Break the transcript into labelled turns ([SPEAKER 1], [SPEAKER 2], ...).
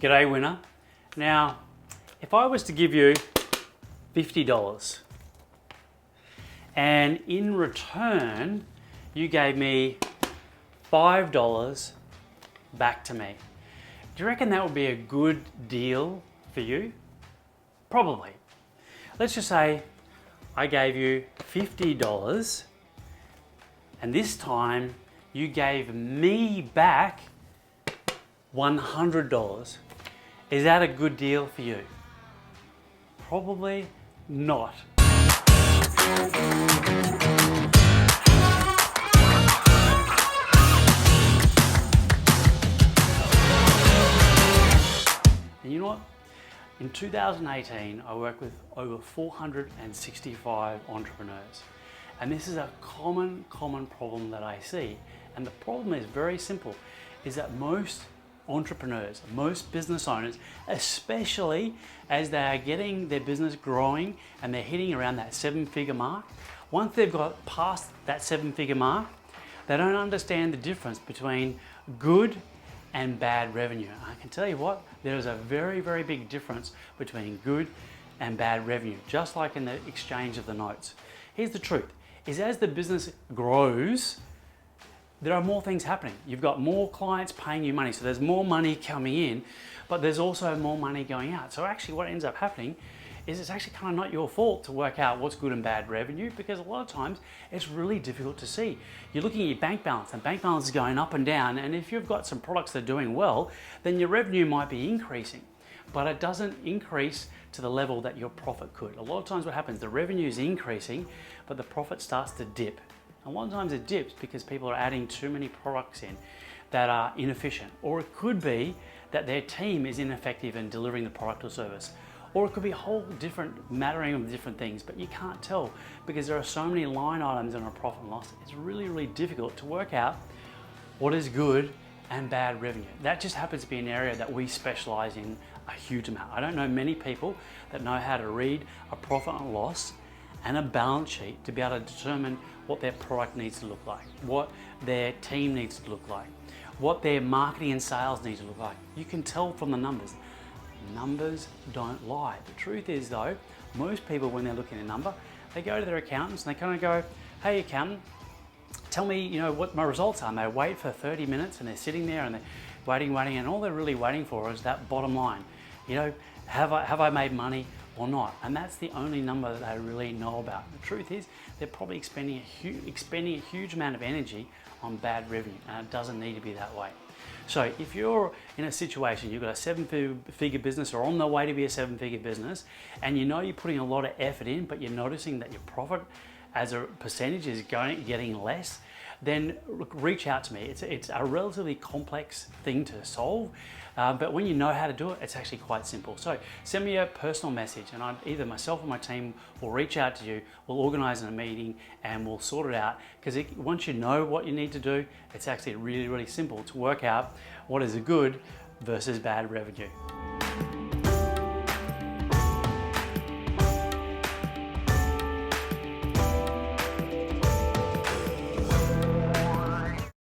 [SPEAKER 1] G'day winner. Now, if I was to give you $50 and in return you gave me $5 back to me, do you reckon that would be a good deal for you? Probably. Let's just say I gave you $50 and this time you gave me back $100. Is that a good deal for you? Probably not. And you know what? In 2018, I worked with over 465 entrepreneurs. And this is a common problem that I see. And the problem is very simple, is that most entrepreneurs, most business owners, especially as they are getting their business growing and they're hitting around that 7-figure mark, once they've got past that 7-figure mark, they don't understand the difference between good and bad revenue. I can tell you what, there is a very big difference between good and bad revenue, just like in the exchange of the notes. Here's the truth, is as the business grows, there are more things happening. You've got more clients paying you money, so there's more money coming in, but there's also more money going out. So actually what ends up happening is it's actually kind of not your fault to work out what's good and bad revenue, because a lot of times it's really difficult to see. You're looking at your bank balance, and bank balance is going up and down, and if you've got some products that are doing well, then your revenue might be increasing, but it doesn't increase to the level that your profit could. A lot of times what happens, the revenue is increasing, but the profit starts to dip. And a lot of times it dips because people are adding too many products in that are inefficient. Or it could be that their team is ineffective in delivering the product or service. Or it could be a whole different mattering of different things, but you can't tell because there are so many line items in a profit and loss. It's really difficult to work out what is good and bad revenue. That just happens to be an area that we specialize in a huge amount. I don't know many people that know how to read a profit and loss and a balance sheet to be able to determine what their product needs to look like, what their team needs to look like, what their marketing and sales need to look like. You can tell from the numbers. Numbers don't lie. The truth is though, most people when they're looking at a number, they go to their accountants and they kind of go, hey accountant, tell me what my results are. And they wait for 30 minutes and they're sitting there and they're waiting, and all they're really waiting for is that bottom line. Have I made money or not? And that's the only number that they really know about. The truth is, they're probably expending a huge amount of energy on bad revenue, and it doesn't need to be that way. So if you're in a situation, you've got a 7-figure business or on the way to be a 7-figure business, and you know you're putting a lot of effort in, but you're noticing that your profit as a percentage is getting less, then reach out to me. It's a relatively complex thing to solve, but when you know how to do it, it's actually quite simple. So send me a personal message and either myself or my team will reach out to you, we'll organize a meeting and we'll sort it out, because once you know what you need to do, it's actually really simple to work out what is a good versus bad revenue.